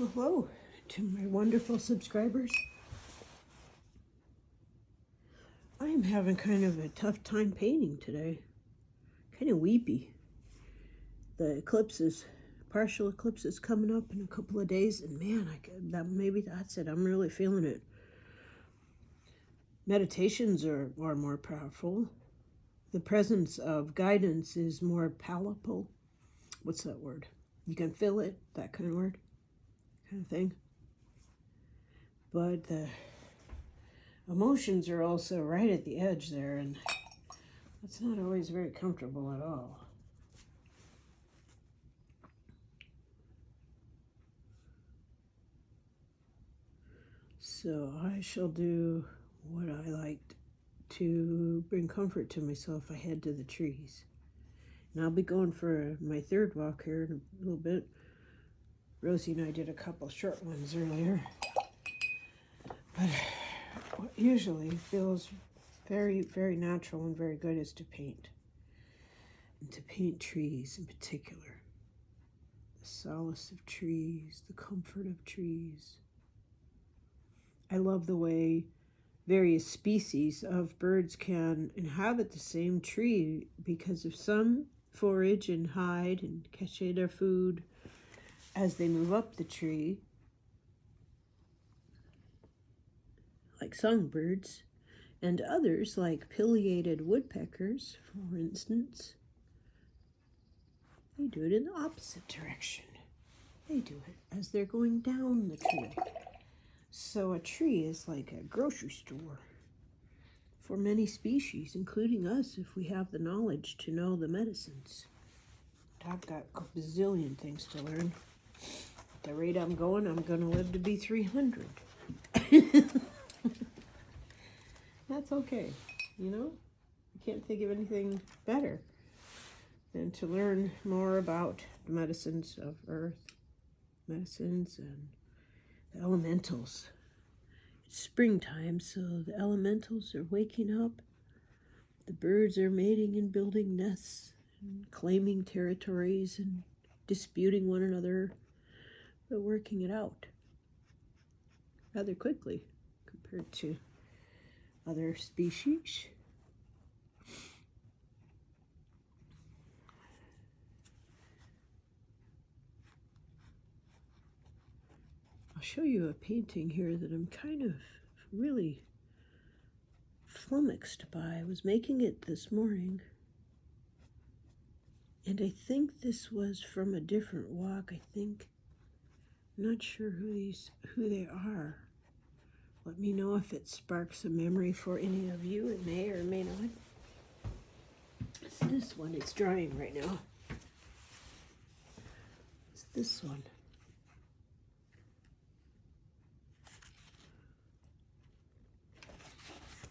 Hello to my wonderful subscribers. I am having kind of a tough time painting today. Kind of weepy. The partial eclipse is coming up in a couple of days, and man, maybe that's it. I'm really feeling it. Meditations are more powerful. The presence of guidance is more palpable. What's that word? You can feel it, that kind of word, kind of thing. But the emotions are also right at the edge there, and that's not always very comfortable at all. So I shall do what I like to bring comfort to myself. I head to the trees. And I'll be going for my third walk here in a little bit. Rosie and I did a couple short ones earlier. But what usually feels very, very natural and very good is to paint. And to paint trees in particular. The solace of trees, the comfort of trees. I love the way various species of birds can inhabit the same tree, because if some forage and hide and cache their food as they move up the tree, like songbirds, and others, like pileated woodpeckers, for instance, they do it in the opposite direction. They do it as they're going down the tree. So a tree is like a grocery store for many species, including us, if we have the knowledge to know the medicines. I've got a bazillion things to learn. At the rate I'm going to live to be 300. That's okay, you know? I can't think of anything better than to learn more about the medicines of Earth, medicines and the elementals. It's springtime, so the elementals are waking up. The birds are mating and building nests and claiming territories and disputing one another, but working it out rather quickly compared to other species. I'll show you a painting here that I'm kind of really flummoxed by. I was making it this morning, and I think this was from a different walk. I'm not sure who they are. Let me know if it sparks a memory for any of you. It may or may not. It's this one. It's drying right now. It's this one.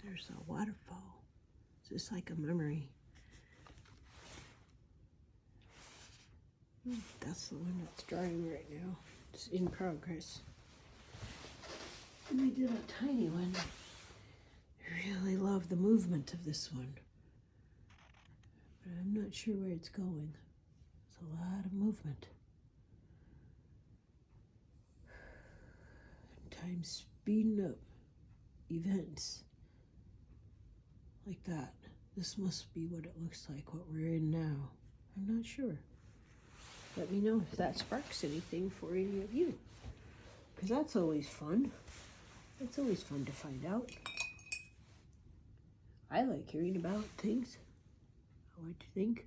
There's a waterfall. It's just like a memory. That's the one that's drying right now. It's in progress. And I did a tiny one. I really love the movement of this one. But I'm not sure where it's going. It's a lot of movement. Time speeding up events like that. This must be what it looks like, what we're in now. I'm not sure. Let me know if that sparks anything for any of you, because that's always fun. It's always fun to find out. I like hearing about things. I like to think.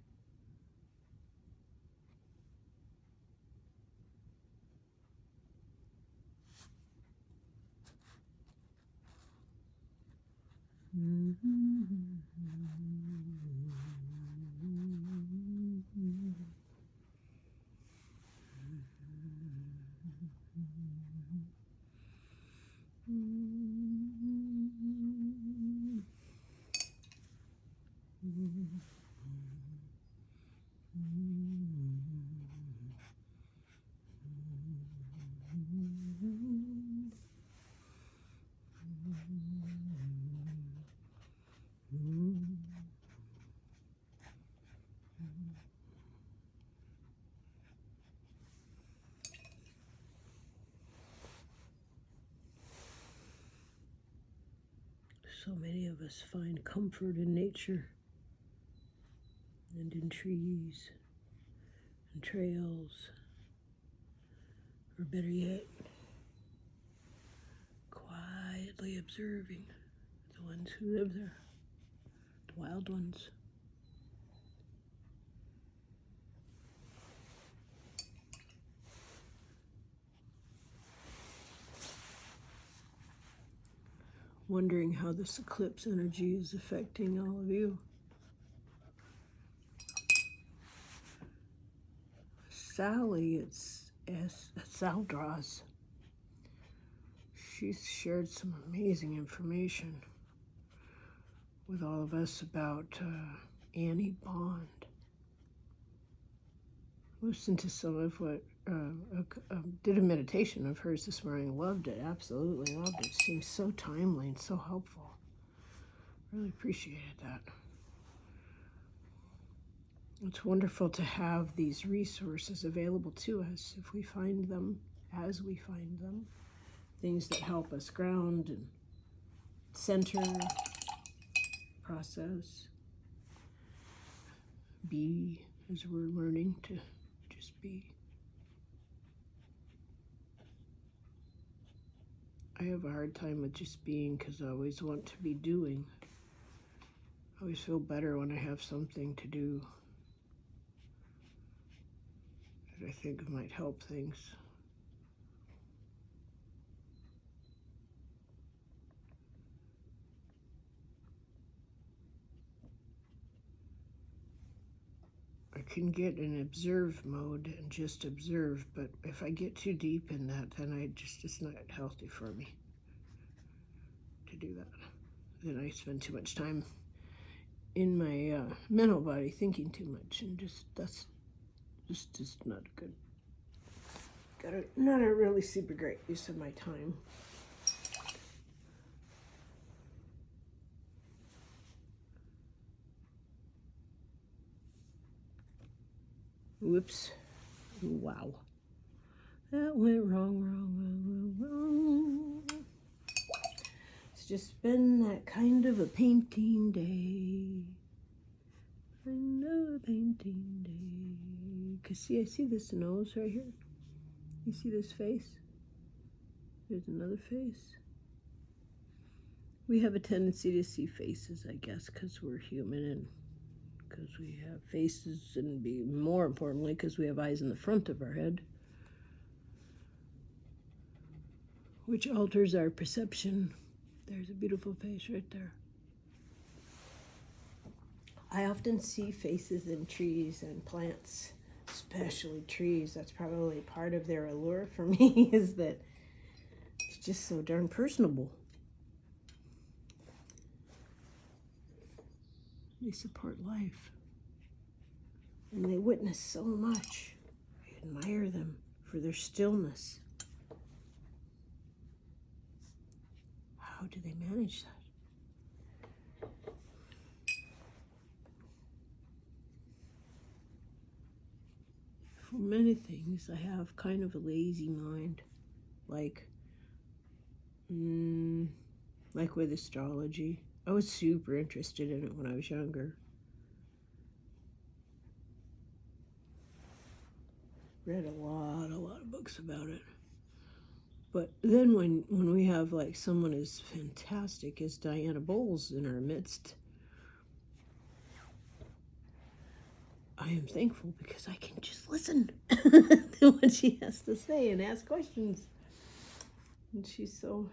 So many of us find comfort in nature and in trees and trails, or better yet, quietly observing the ones who live there, the wild ones. Wondering how this eclipse energy is affecting all of you. Sally, it's Saldras. She's shared some amazing information with all of us about Annie Bond. Listened to some of what, did a meditation of hers this morning. Loved it, absolutely loved it. Seems so timely and so helpful. Really appreciated that. It's wonderful to have these resources available to us if we find them, as we find them. Things that help us ground and center, process, be as we're learning to just be. I have a hard time with just being because I always want to be doing. I always feel better when I have something to do that I think might help things. I can get in observe mode and just observe, but if I get too deep in that, then it's not healthy for me to do that. Then I spend too much time in my mental body thinking too much, and that's just not good. Not a really super great use of my time. Whoops. Wow. That went wrong. It's just been that kind of a painting day. Another painting day. Cause see, I see this nose right here. You see this face? There's another face. We have a tendency to see faces, I guess, because we're human and because we have faces, and more importantly, because we have eyes in the front of our head, which alters our perception. There's a beautiful face right there. I often see faces in trees and plants, especially trees. That's probably part of their allure for me, is that it's just so darn personable. They support life. And they witness so much. I admire them for their stillness. How do they manage that? For many things, I have kind of a lazy mind. Like with astrology. I was super interested in it when I was younger. Read a lot of books about it. But then when we have like someone as fantastic as Diana Bowles in our midst, I am thankful because I can just listen to what she has to say and ask questions. And she's so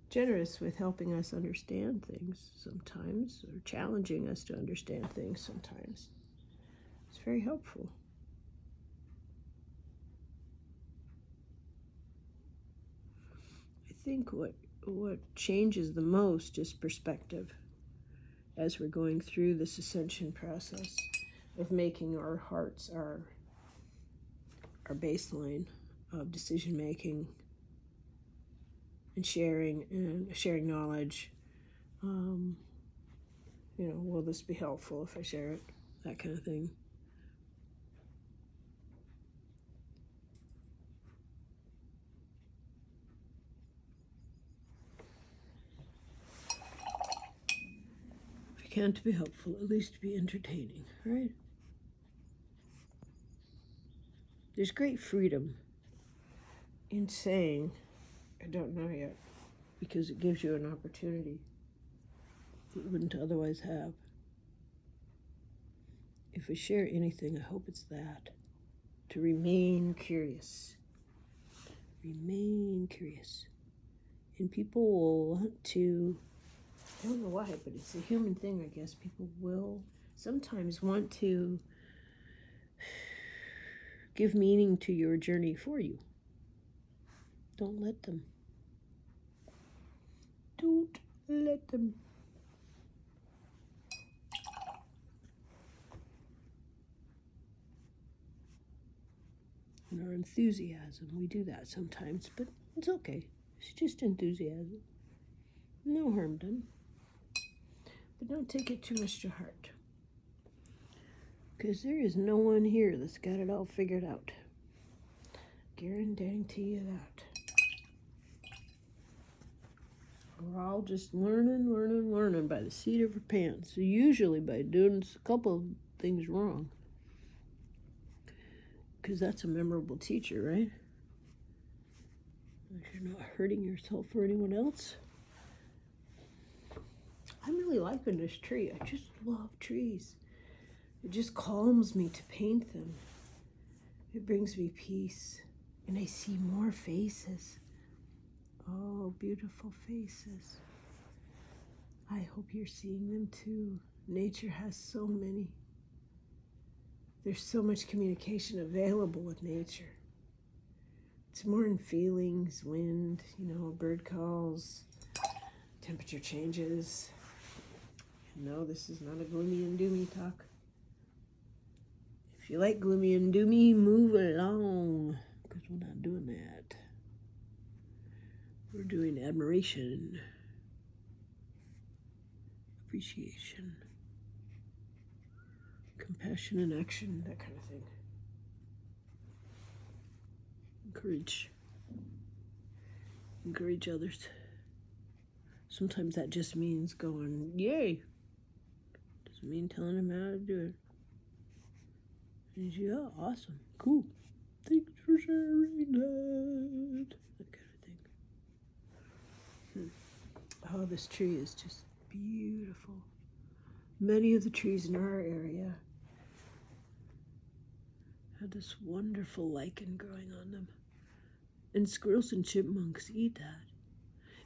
generous with helping us understand things sometimes, or challenging us to understand things sometimes. It's very helpful. I think what changes the most is perspective as we're going through this ascension process of making our hearts our baseline of decision making and sharing knowledge. Will this be helpful if I share it? That kind of thing. can't be helpful, at least be entertaining, right? There's great freedom in saying, I don't know yet, because it gives you an opportunity that you wouldn't otherwise have. If I share anything, I hope it's that. To remain curious. Remain curious. And people will want to, I don't know why, but it's a human thing, I guess. People will sometimes want to give meaning to your journey for you. Don't let them. Don't let them. In our enthusiasm, we do that sometimes, but it's okay. It's just enthusiasm. No harm done. But don't take it too much to heart. Because there is no one here that's got it all figured out. Guarantee you that. We're all just learning by the seat of our pants. So usually by doing a couple of things wrong. Because that's a memorable teacher, right? If you're not hurting yourself or anyone else. I'm really liking this tree. I just love trees. It just calms me to paint them. It brings me peace. And I see more faces. Oh, beautiful faces. I hope you're seeing them too. Nature has so many. There's so much communication available with nature. It's more in feelings, wind, bird calls, temperature changes. No, this is not a gloomy and doomy talk. If you like gloomy and doomy, move along, because we're not doing that. We're doing admiration, appreciation, compassion and action, that kind of thing. Encourage others. Sometimes that just means going, yay. Doesn't mean telling them how to do it. And yeah, awesome, cool. Thanks for sharing that. That kind of thing. Oh, this tree is just beautiful. Many of the trees in our area had this wonderful lichen growing on them. And squirrels and chipmunks eat that.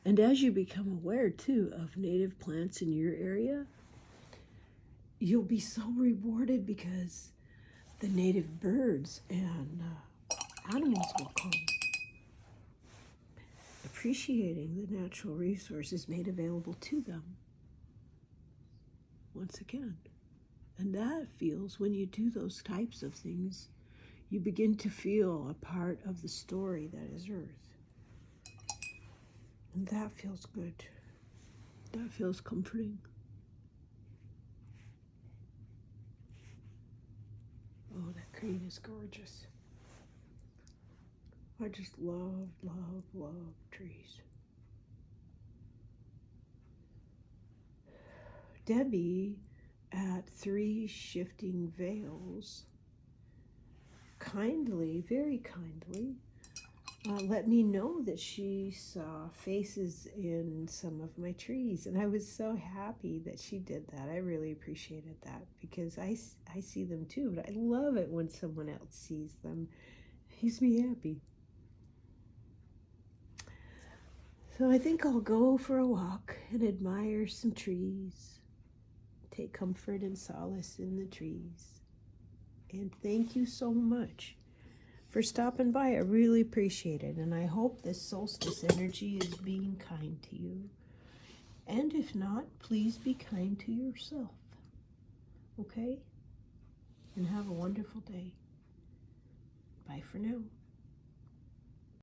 And as you become aware, too, of native plants in your area, you'll be so rewarded because the native birds and animals will come. Appreciating the natural resources made available to them. Once again. And that feels, when you do those types of things, you begin to feel a part of the story that is Earth. And that feels good. That feels comforting. Oh, that green is gorgeous. I just love trees. Debbie at 3 Shifting Veils kindly, very kindly, let me know that she saw faces in some of my trees. And I was so happy that she did that. I really appreciated that because I see them too, but I love it when someone else sees them. It makes me happy. So I think I'll go for a walk and admire some trees. Take comfort and solace in the trees. And thank you so much for stopping by. I really appreciate it. And I hope this solstice energy is being kind to you. And if not, please be kind to yourself. Okay? And have a wonderful day. Bye for now.